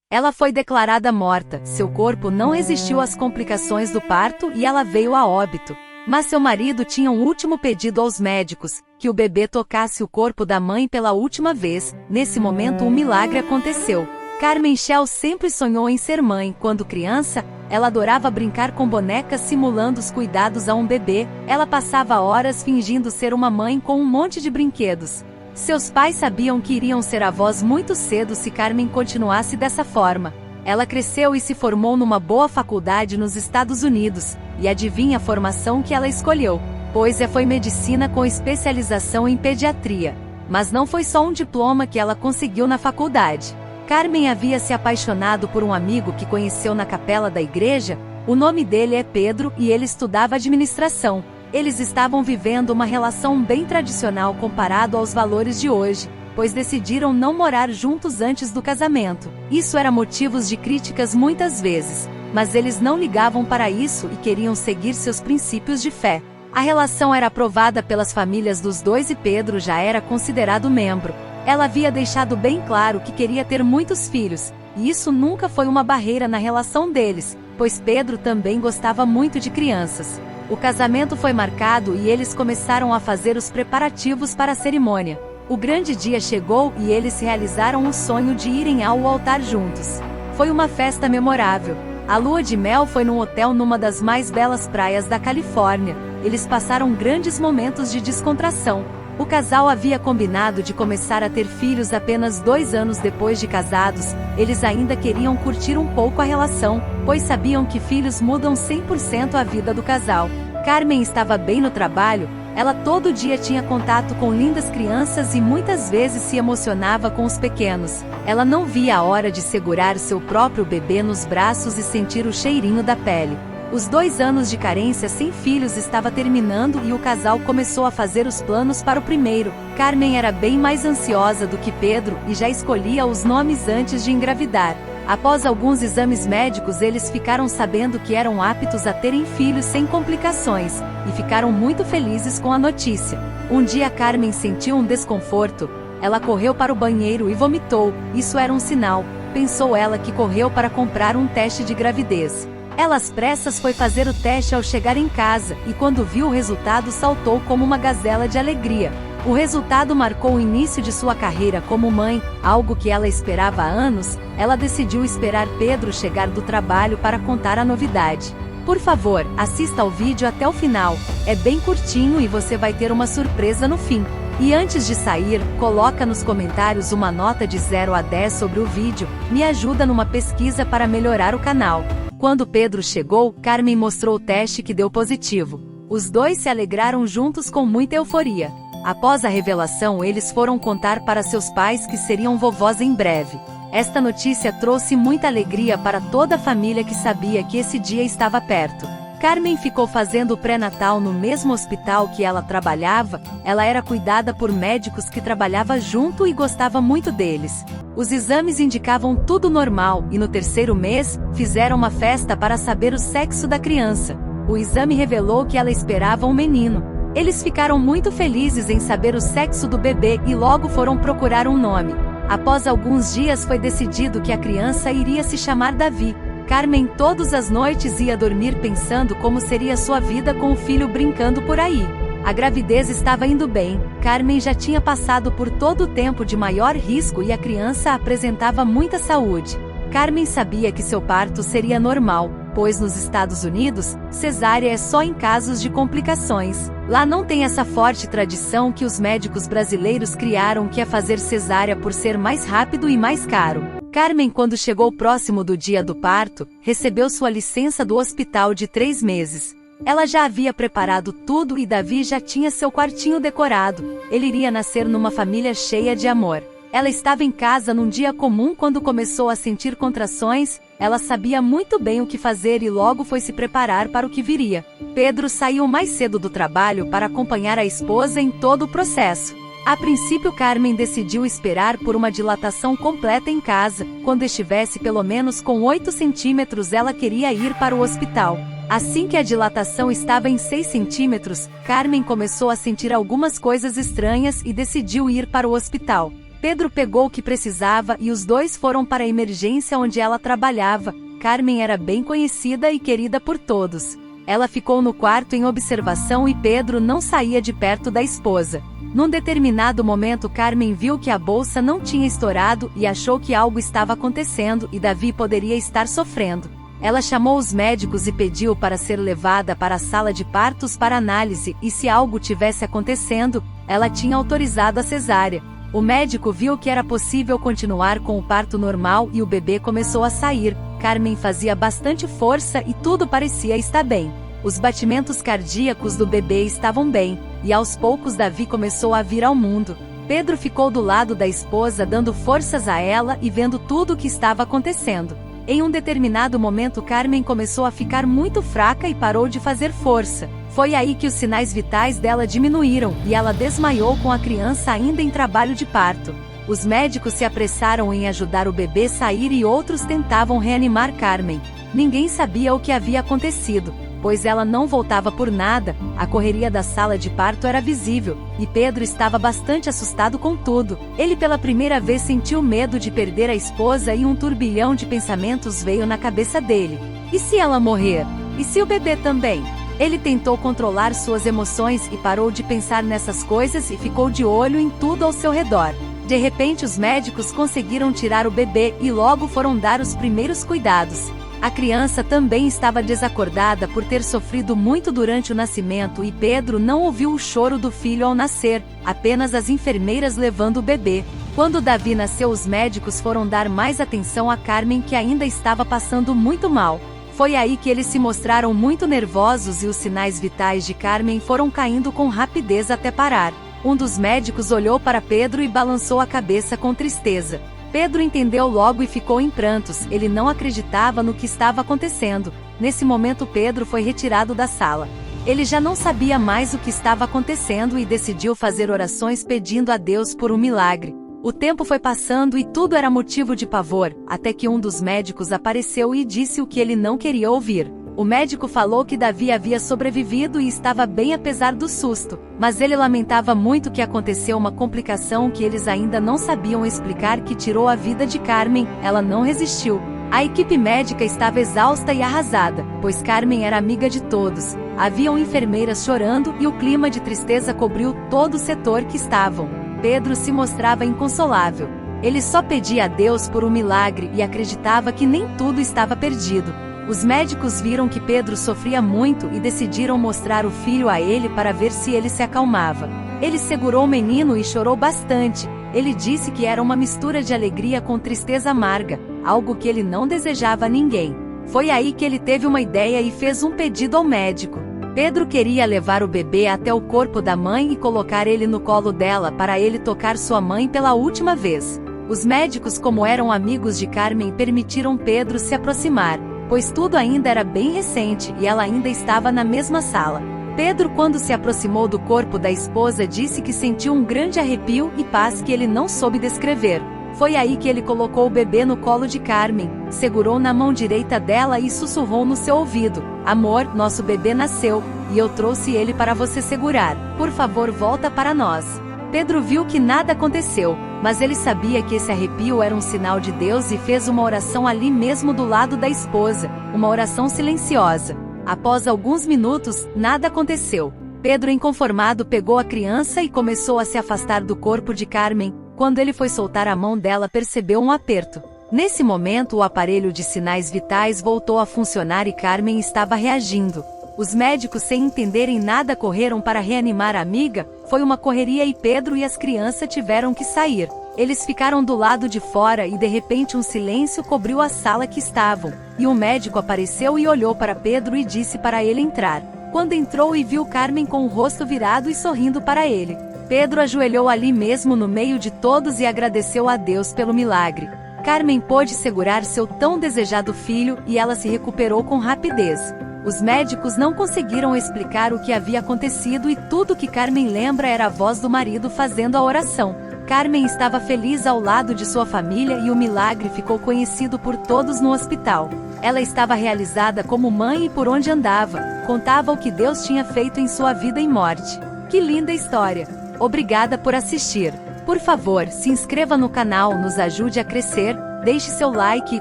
Ela foi declarada morta, seu corpo não resistiu às complicações do parto e ela veio a óbito. Mas seu marido tinha um último pedido aos médicos, que o bebê tocasse o corpo da mãe pela última vez. Nesse momento um milagre aconteceu. Carmen Shell sempre sonhou em ser mãe. Quando criança, ela adorava brincar com bonecas simulando os cuidados a um bebê. Ela passava horas fingindo ser uma mãe com um monte de brinquedos. Seus pais sabiam que iriam ser avós muito cedo se Carmen continuasse dessa forma. Ela cresceu e se formou numa boa faculdade nos Estados Unidos. E adivinha a formação que ela escolheu? Pois foi medicina com especialização em pediatria. Mas não foi só um diploma que ela conseguiu na faculdade. Carmen havia se apaixonado por um amigo que conheceu na capela da igreja. O nome dele é Pedro e ele estudava administração. Eles estavam vivendo uma relação bem tradicional comparado aos valores de hoje, pois decidiram não morar juntos antes do casamento. Isso era motivo de críticas muitas vezes, mas eles não ligavam para isso e queriam seguir seus princípios de fé. A relação era aprovada pelas famílias dos dois e Pedro já era considerado membro. Ela havia deixado bem claro que queria ter muitos filhos, e isso nunca foi uma barreira na relação deles, pois Pedro também gostava muito de crianças. O casamento foi marcado e eles começaram a fazer os preparativos para a cerimônia. O grande dia chegou e eles realizaram o sonho de irem ao altar juntos. Foi uma festa memorável. A lua de mel foi num hotel numa das mais belas praias da Califórnia. Eles passaram grandes momentos de descontração. O casal havia combinado de começar a ter filhos apenas 2 anos depois de casados. Eles ainda queriam curtir um pouco a relação, pois sabiam que filhos mudam 100% a vida do casal. Carmen estava bem no trabalho, ela todo dia tinha contato com lindas crianças e muitas vezes se emocionava com os pequenos. Ela não via a hora de segurar seu próprio bebê nos braços e sentir o cheirinho da pele. Os 2 anos de carência sem filhos estava terminando e o casal começou a fazer os planos para o primeiro. Carmen era bem mais ansiosa do que Pedro e já escolhia os nomes antes de engravidar. Após alguns exames médicos, eles ficaram sabendo que eram aptos a terem filhos sem complicações, e ficaram muito felizes com a notícia. Um dia Carmen sentiu um desconforto. Ela correu para o banheiro e vomitou. Isso era um sinal. Pensou ela que correu para comprar um teste de gravidez. Ela às pressas foi fazer o teste ao chegar em casa, e quando viu o resultado saltou como uma gazela de alegria. O resultado marcou o início de sua carreira como mãe, algo que ela esperava há anos. Ela decidiu esperar Pedro chegar do trabalho para contar a novidade. Por favor, assista ao vídeo até o final, é bem curtinho e você vai ter uma surpresa no fim. E antes de sair, coloca nos comentários uma nota de 0 a 10 sobre o vídeo, me ajuda numa pesquisa para melhorar o canal. Quando Pedro chegou, Carmen mostrou o teste que deu positivo. Os dois se alegraram juntos com muita euforia. Após a revelação, eles foram contar para seus pais que seriam vovós em breve. Esta notícia trouxe muita alegria para toda a família que sabia que esse dia estava perto. Carmen ficou fazendo o pré-natal no mesmo hospital que ela trabalhava. Ela era cuidada por médicos que trabalhava junto e gostava muito deles. Os exames indicavam tudo normal e no 3º mês, fizeram uma festa para saber o sexo da criança. O exame revelou que ela esperava um menino. Eles ficaram muito felizes em saber o sexo do bebê e logo foram procurar um nome. Após alguns dias foi decidido que a criança iria se chamar Davi. Carmen todas as noites ia dormir pensando como seria sua vida com o filho brincando por aí. A gravidez estava indo bem, Carmen já tinha passado por todo o tempo de maior risco e a criança apresentava muita saúde. Carmen sabia que seu parto seria normal, pois nos Estados Unidos, cesárea é só em casos de complicações. Lá não tem essa forte tradição que os médicos brasileiros criaram, que é fazer cesárea por ser mais rápido e mais caro. Carmen, quando chegou próximo do dia do parto, recebeu sua licença do hospital de 3 meses. Ela já havia preparado tudo e Davi já tinha seu quartinho decorado. Ele iria nascer numa família cheia de amor. Ela estava em casa num dia comum quando começou a sentir contrações. Ela sabia muito bem o que fazer e logo foi se preparar para o que viria. Pedro saiu mais cedo do trabalho para acompanhar a esposa em todo o processo. A princípio, Carmen decidiu esperar por uma dilatação completa em casa. Quando estivesse pelo menos com 8 centímetros, ela queria ir para o hospital. Assim que a dilatação estava em 6 centímetros, Carmen começou a sentir algumas coisas estranhas e decidiu ir para o hospital. Pedro pegou o que precisava e os dois foram para a emergência onde ela trabalhava. Carmen era bem conhecida e querida por todos. Ela ficou no quarto em observação e Pedro não saía de perto da esposa. Num determinado momento, Carmen viu que a bolsa não tinha estourado e achou que algo estava acontecendo e Davi poderia estar sofrendo. Ela chamou os médicos e pediu para ser levada para a sala de partos para análise, e se algo tivesse acontecendo, ela tinha autorizado a cesárea. O médico viu que era possível continuar com o parto normal e o bebê começou a sair. Carmen fazia bastante força e tudo parecia estar bem. Os batimentos cardíacos do bebê estavam bem, e aos poucos Davi começou a vir ao mundo. Pedro ficou do lado da esposa dando forças a ela e vendo tudo o que estava acontecendo. Em um determinado momento Carmen começou a ficar muito fraca e parou de fazer força. Foi aí que os sinais vitais dela diminuíram e ela desmaiou com a criança ainda em trabalho de parto. Os médicos se apressaram em ajudar o bebê a sair e outros tentavam reanimar Carmen. Ninguém sabia o que havia acontecido, pois ela não voltava por nada. A correria da sala de parto era visível, e Pedro estava bastante assustado com tudo. Ele pela primeira vez sentiu medo de perder a esposa e um turbilhão de pensamentos veio na cabeça dele. E se ela morrer? E se o bebê também? Ele tentou controlar suas emoções e parou de pensar nessas coisas e ficou de olho em tudo ao seu redor. De repente os médicos conseguiram tirar o bebê e logo foram dar os primeiros cuidados. A criança também estava desacordada por ter sofrido muito durante o nascimento e Pedro não ouviu o choro do filho ao nascer, apenas as enfermeiras levando o bebê. Quando Davi nasceu, os médicos foram dar mais atenção a Carmen, que ainda estava passando muito mal. Foi aí que eles se mostraram muito nervosos e os sinais vitais de Carmen foram caindo com rapidez até parar. Um dos médicos olhou para Pedro e balançou a cabeça com tristeza. Pedro entendeu logo e ficou em prantos. Ele não acreditava no que estava acontecendo. Nesse momento Pedro foi retirado da sala. Ele já não sabia mais o que estava acontecendo e decidiu fazer orações pedindo a Deus por um milagre. O tempo foi passando e tudo era motivo de pavor, até que um dos médicos apareceu e disse o que ele não queria ouvir. O médico falou que Davi havia sobrevivido e estava bem apesar do susto, mas ele lamentava muito que aconteceu uma complicação que eles ainda não sabiam explicar que tirou a vida de Carmen. Ela não resistiu. A equipe médica estava exausta e arrasada, pois Carmen era amiga de todos. Haviam enfermeiras chorando e o clima de tristeza cobriu todo o setor que estavam. Pedro se mostrava inconsolável. Ele só pedia a Deus por um milagre e acreditava que nem tudo estava perdido. Os médicos viram que Pedro sofria muito e decidiram mostrar o filho a ele para ver se ele se acalmava. Ele segurou o menino e chorou bastante. Ele disse que era uma mistura de alegria com tristeza amarga, algo que ele não desejava a ninguém. Foi aí que ele teve uma ideia e fez um pedido ao médico. Pedro queria levar o bebê até o corpo da mãe e colocar ele no colo dela para ele tocar sua mãe pela última vez. Os médicos, como eram amigos de Carmen, permitiram Pedro se aproximar, pois tudo ainda era bem recente e ela ainda estava na mesma sala. Pedro, quando se aproximou do corpo da esposa, disse que sentiu um grande arrepio e paz que ele não soube descrever. Foi aí que ele colocou o bebê no colo de Carmen, segurou na mão direita dela e sussurrou no seu ouvido: "Amor, nosso bebê nasceu, e eu trouxe ele para você segurar. Por favor, volta para nós." Pedro viu que nada aconteceu, mas ele sabia que esse arrepio era um sinal de Deus e fez uma oração ali mesmo do lado da esposa, uma oração silenciosa. Após alguns minutos, nada aconteceu. Pedro, inconformado, pegou a criança e começou a se afastar do corpo de Carmen. Quando ele foi soltar a mão dela, percebeu um aperto. Nesse momento, o aparelho de sinais vitais voltou a funcionar e Carmen estava reagindo. Os médicos, sem entenderem nada, correram para reanimar a amiga. Foi uma correria e Pedro e as crianças tiveram que sair. Eles ficaram do lado de fora e de repente um silêncio cobriu a sala que estavam. E um médico apareceu e olhou para Pedro e disse para ele entrar. Quando entrou e viu Carmen com o rosto virado e sorrindo para ele, Pedro ajoelhou ali mesmo no meio de todos e agradeceu a Deus pelo milagre. Carmen pôde segurar seu tão desejado filho e ela se recuperou com rapidez. Os médicos não conseguiram explicar o que havia acontecido e tudo que Carmen lembra era a voz do marido fazendo a oração. Carmen estava feliz ao lado de sua família e o milagre ficou conhecido por todos no hospital. Ela estava realizada como mãe e por onde andava, contava o que Deus tinha feito em sua vida e morte. Que linda história! Obrigada por assistir. Por favor, se inscreva no canal, nos ajude a crescer, deixe seu like e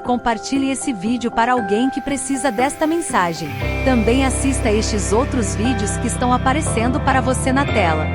compartilhe esse vídeo para alguém que precisa desta mensagem. Também assista a estes outros vídeos que estão aparecendo para você na tela.